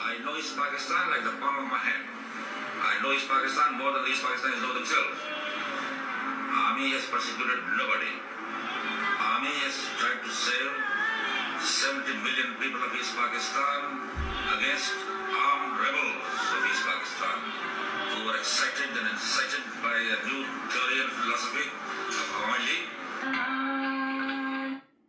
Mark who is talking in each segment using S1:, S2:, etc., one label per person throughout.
S1: I know East Pakistan like the palm of my hand. I know East Pakistan more than the East Pakistanis know themselves. Army has persecuted nobody. Army has tried to save 70 million people of East Pakistan against armed rebels of East Pakistan who were excited and incited by a new theory and philosophy of Awami League.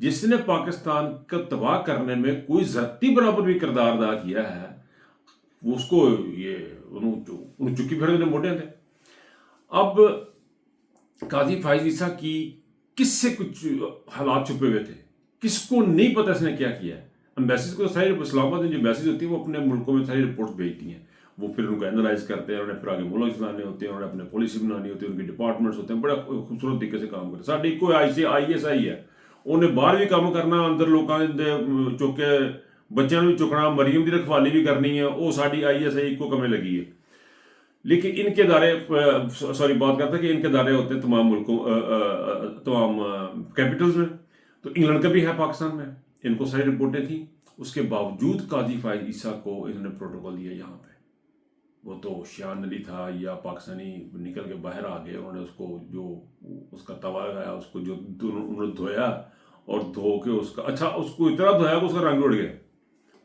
S2: جس نے پاکستان کو تباہ کرنے میں کوئی ذاتی برابر بھی کردار ادا کیا ہے، وہ اس کو یہ انہوں چکی پھر دینے موٹے تھے۔ اب قاضی فائز عیسیٰ کی کس سے کچھ حالات چھپے ہوئے تھے، کس کو نہیں پتا اس نے کیا کیا ہے۔ امبیسیز کو ساری اسلام آباد میں جو امبیسیز ہوتی ہیں وہ اپنے ملکوں میں ساری رپورٹس بھیجتی ہیں، وہ پھر ان کو اینالائز کرتے ہیں، انہیں پھر آگے ملک چلانے ہوتے ہیں، انہیں اپنے پالیسی بنانی ہوتی ہے، ان کے ڈپارٹمنٹس ہوتے ہیں، بڑا خوبصورت طریقے سے کام کرتے ہیں۔ ساڈی کوئی آئی ایس آئی ہے، انہیں باہر بھی کام کرنا، اندر لوگوں دے چوکے بچوں بھی چکنا، مریم کی رکھوالی بھی کرنی ہے، وہ ساڈی آئی ایس آئی کو کمیں لگی ہے۔ لیکن ان کے ادارے بات کرتے ہیں کہ ان کے ادارے ہوتے ہیں تمام ملکوں تمام کیپٹلز میں، تو انگلینڈ کا بھی ہے پاکستان میں، ان کو ساری رپورٹیں تھیں۔ اس کے باوجود قاضی فائز عیسیٰ کو انہوں نے پروٹوکول دیا یہاں پہ، وہ تو شیان علی تھا یا پاکستانی نکل کے باہر آ گئے، انہوں نے اس کو جو اس کا توا لگایا، اس کو جو انہوں نے دھویا اور دھو کے اس کا اس کو اتنا دھویا کہ اس کا رنگ اڑ گیا،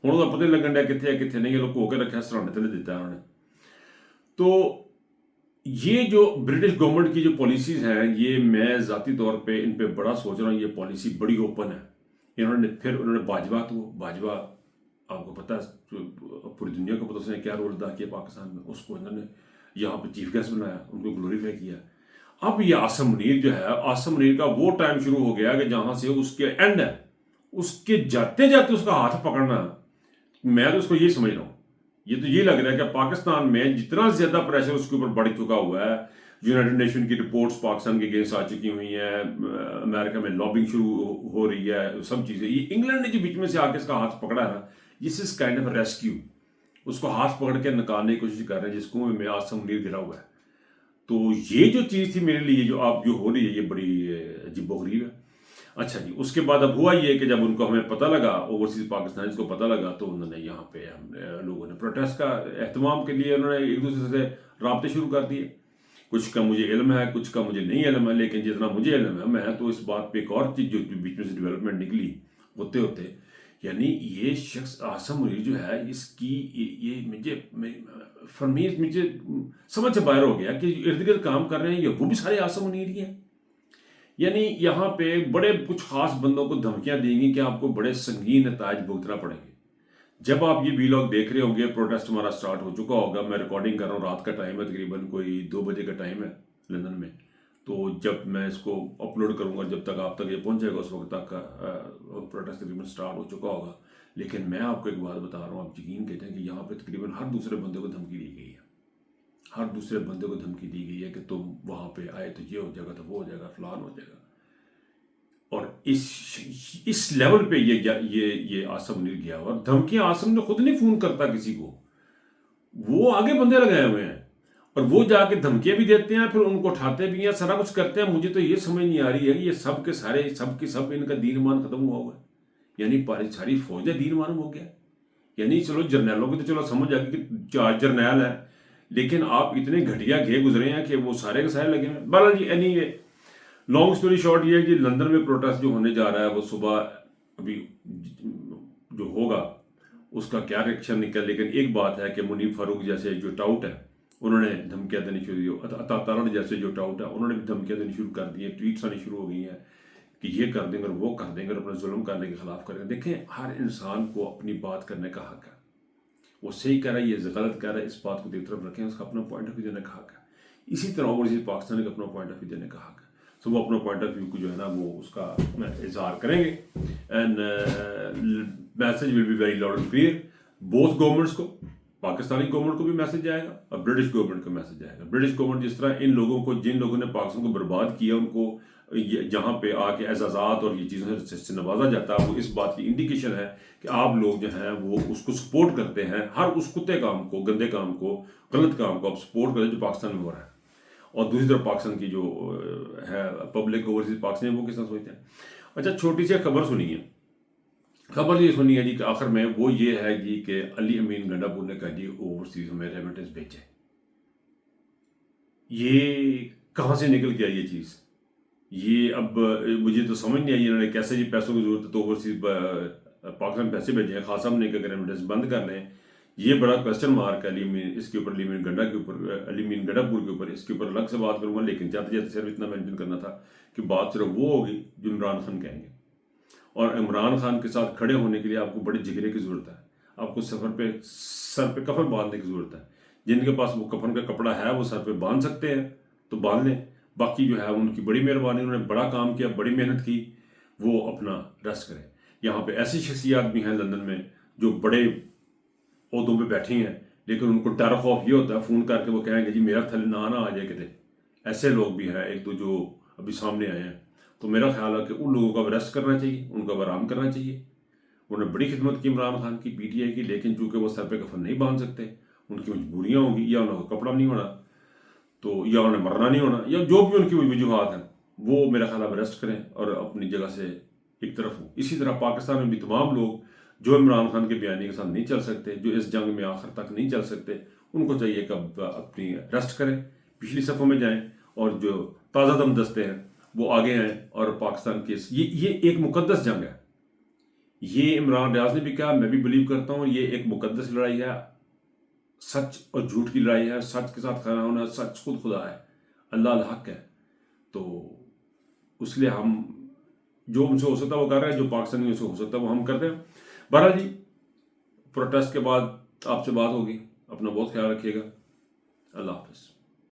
S2: ہوں تو پتہ نہیں لگن ڈیا کتنے ہے کتنے نہیں، یہ لوگ کو کے رکھا سرانے تلے دیتا ہے انہوں نے۔ تو یہ جو برٹش گورنمنٹ کی جو پالیسیز ہیں، یہ میں ذاتی طور پہ ان پہ بڑا سوچ رہا ہوں، یہ پالیسی بڑی اوپن ہے۔ انہوں نے باجوہ آپ کو پتہ ہے پوری دنیا کو پتہ اس نے کیا رول ادا کیا پاکستان میں، اس کو انہوں نے یہاں پہ چیف گیسٹ بنایا، ان کو گلوریفائی کیا۔ اب یہ عاصم منیر جو ہے، عاصم منیر کا وہ ٹائم شروع ہو گیا کہ جہاں سے اس کے اینڈ ہے، اس کے جاتے جاتے اس کا ہاتھ پکڑنا، میں تو اس کو یہ سمجھ رہا ہوں، یہ تو یہ لگ رہا ہے کہ پاکستان میں جتنا زیادہ پریشر اس کے اوپر بڑھ چکا ہوا ہے، یونائٹڈ نیشن کی رپورٹس پاکستان کے اگینسٹ آ چکی ہوئی ہیں، امریکہ میں لابنگ شروع ہو رہی ہے، سب چیزیں، یہ انگلینڈ نے جو بیچ میں سے آ کے اس کا ہاتھ پکڑا ہے نا، دس از کائنڈ آف ریسکیو، اس کو ہاتھ پکڑ کے نکالنے کی کوشش کر رہے ہیں جس کو میں عاصم منیر گرا ہوا ہے۔ تو یہ جو چیز تھی میرے لیے جو آپ جو ہو رہی ہے، یہ بڑی عجیب و غریب ہے۔ اچھا جی، اس کے بعد اب ہوا یہ کہ جب ان کو ہمیں پتہ لگا، اوورسیز پاکستانیز کو پتہ لگا، تو انہوں نے یہاں پہ لوگوں نے پروٹیسٹ کا اہتمام کے لیے انہوں نے ایک دوسرے سے رابطے شروع کر دیے۔ کچھ کا مجھے علم ہے، کچھ کا مجھے نہیں علم ہے، لیکن جتنا مجھے علم ہے، میں تو اس بات پہ ایک اور چیز جو بیچ میں سے ڈیولپمنٹ نکلی ہوتے ہوتے، یعنی یہ شخص عاصم منیر جو ہے، اس کی یہ مجھے سمجھ سے باہر ہو گیا کہ ارد گرد کام کر رہے ہیں یہ وہ بھی سارے عاصم منیر ہی ہیں۔ یعنی یہاں پہ بڑے کچھ خاص بندوں کو دھمکیاں دیں گی کہ آپ کو بڑے سنگین نتائج بھگتنا پڑیں گے۔ جب آپ یہ ویلاگ دیکھ رہے ہوں گے، پروٹیسٹ ہمارا سٹارٹ ہو چکا ہوگا، میں ریکارڈنگ کر رہا ہوں، رات کا ٹائم ہے، تقریباً کوئی 2 بجے کا ٹائم ہے لندن میں، تو جب میں اس کو اپلوڈ کروں گا، جب تک آپ تک یہ پہنچ جائے گا، اس وقت تک پروٹیسٹ تقریباً سٹارٹ ہو چکا ہوگا۔ لیکن میں آپ کو ایک بات بتا رہا ہوں، آپ یقین کہتے ہیں کہ یہاں پہ تقریباً ہر دوسرے بندے کو دھمکی دی گئی ہے، ہر دوسرے بندے کو دھمکی دی گئی ہے کہ تم وہاں پہ آئے تو یہ ہو جائے گا، تو وہ ہو جائے گا، فلان ہو جائے گا۔ اور اس لیول پہ یہ عاصم منیر گیا ہوا، اور دھمکیاں عاصم نے خود نہیں فون کرتا کسی کو، وہ آگے بندے لگائے ہوئے ہیں، اور وہ جا کے دھمکیاں بھی دیتے ہیں، پھر ان کو اٹھاتے بھی ہیں، سارا کچھ کرتے ہیں۔ مجھے تو یہ سمجھ نہیں آ رہی ہے کہ یہ سب کے سارے سب ان کا دین ایمان ختم ہوا ہوا ہے، یعنی ساری فوج دین ایمان ہو گیا۔ یعنی چلو جرنیلوں کی تو چلو سمجھ آ گئی کہ 4 جرنیل ہیں، لیکن آپ اتنے گھٹیا گھے گزرے ہیں کہ وہ سارے کے سارے لگے ہیں۔ بہرحال جی، لانگ سٹوری شارٹ یہ ہے کہ لندن میں پروٹیسٹ جو ہونے جا رہا ہے، وہ صبح ابھی جو ہوگا اس کا کیا ریئیکشن نکل، لیکن ایک بات ہے کہ منیب فاروق جیسے جو ٹاؤٹ ہے، انہوں نے دھمکیاں دینی شروع، عطا تارڑ جیسے جو ٹاؤٹ ہے، انہوں نے بھی دھمکیاں دینی شروع کر دی ہیں، ٹویٹس آنی شروع ہو گئی ہیں کہ یہ کر دیں گے اور وہ کر دیں گے اور اپنے ظلم کرنے کے خلاف کریں گے۔ دیکھیں، ہر انسان کو اپنی بات کرنے کا حق ہے، وہ صحیح کہہ رہا ہے، یہ غلط کہہ رہا ہے، اس بات کو ایک طرف رکھیں، اس کا اپنا پوائنٹ آف ویو دینے کا حق ہے۔ اسی طرح اوورسیز پاکستان کا اپنا پوائنٹ آف ویو دینے کا حق ہے، تو وہ اپنا پوائنٹ آف ویو کو جو ہے نا وہ اس کا اظہار کریں گے، and message will be very loud and clear, both governments کو، پاکستانی گورنمنٹ کو بھی میسج جائے گا اور برٹش گورنمنٹ کو میسج جائے گا۔ برٹش گورنمنٹ جس طرح ان لوگوں کو، جن لوگوں نے پاکستان کو برباد کیا، ان کو جہاں پہ آ کے اعزازات اور یہ چیزوں سے نوازا جاتا ہے، وہ اس بات کی انڈیکیشن ہے کہ آپ لوگ جو ہیں وہ اس کو سپورٹ کرتے ہیں، ہر اس کتے کام کو، گندے کام کو، غلط کام کو آپ سپورٹ کرتے ہیں جو پاکستان میں ہو رہا ہے۔ اور دوسری طرف پاکستان کی جو ہے پبلک، اوورسیز پاکستان، وہ کس طرح سوچتے ہیں۔ اچھا، چھوٹی سی خبر سنی ہے، خبر یہ سنی ہے جی کہ آخر میں وہ یہ ہے جی کہ علی امین گنڈا پور نے کہا جی اوورسیز ہمیں ریمیٹنس بھیجے۔ یہ کہاں سے نکل گیا یہ چیز؟ یہ اب مجھے تو سمجھ نہیں آئی انہوں نے کیسے جی پیسوں کی ضرورت ہے تو اوورسیز پاکستان پیسے بھیجے ہیں۔ خاص صاحب نے کہ ریمیٹنس بند کر لیں، یہ بڑا کوشچن مارک ہے اس کے اوپر، علی امین گنڈا کے اوپر، علی امین گنڈا پور کے اوپر۔ اس کے اوپر الگ سے بات کروں گا، لیکن جاتے جاتے صرف اتنا مینشن کرنا تھا کہ بات صرف وہ ہوگی جو عمران خان کہیں گے، اور عمران خان کے ساتھ کھڑے ہونے کے لیے آپ کو بڑے جگرے کی ضرورت ہے. آپ کو سر پہ کفن باندھنے کی ضرورت ہے. جن کے پاس وہ کفن کا کپڑا ہے وہ سر پہ باندھ سکتے ہیں تو باندھ لیں. باقی جو ہے ان کی بڑی مہربانی، انہوں نے بڑا کام کیا، بڑی محنت کی، وہ اپنا ریسٹ کریں. یہاں پہ ایسی شخصیات بھی ہیں لندن میں جو بڑے عہدوں پہ بیٹھی ہیں، لیکن ان کو ڈر خوف یہ ہوتا ہے فون کر کے وہ کہیں گے جی میرا تھلے نہ آ جائے کتے. ایسے لوگ بھی ہیں ایک دو جو ابھی سامنے آئے ہیں. تو میرا خیال ہے کہ ان لوگوں کو اب ریسٹ کرنا چاہیے، ان کو اب آرام کرنا چاہیے. انہوں نے بڑی خدمت کی عمران خان کی، پی ٹی آئی کی، لیکن چونکہ وہ سر پہ کفن نہیں باندھ سکتے، ان کی مجبوریاں ہوں گی، یا انہوں کو کپڑا نہیں ہونا، تو یا انہیں مرنا نہیں ہونا، یا جو بھی ان کی وجوہات ہیں، وہ میرا خیال ہے ریسٹ کریں اور اپنی جگہ سے ایک طرف ہوں. اسی طرح پاکستان میں بھی تمام لوگ جو عمران خان کے بیانیے کے ساتھ نہیں چل سکتے، جو اس جنگ میں آخر تک نہیں چل سکتے، ان کو چاہیے کہ اب اپنی ریسٹ کریں، پچھلی صفوں میں جائیں، اور جو تازہ دم دستے ہیں وہ آگے آئیں. اور پاکستان کی یہ ایک مقدس جنگ ہے. یہ عمران ریاض نے بھی کہا، میں بھی بلیو کرتا ہوں، یہ ایک مقدس لڑائی ہے. سچ اور جھوٹ کی لڑائی ہے. سچ کے ساتھ کھڑا ہونا، سچ خود خدا ہے، اللہ الحق ہے. تو اس لیے ہم جو ہم سے ہو سکتا ہے وہ کر رہے ہیں، جو پاکستانی سے ہو سکتا ہے وہ ہم کرتے ہیں. بہرحال جی، پروٹیسٹ کے بعد آپ سے بات ہوگی. اپنا بہت خیال رکھیے گا. اللہ حافظ.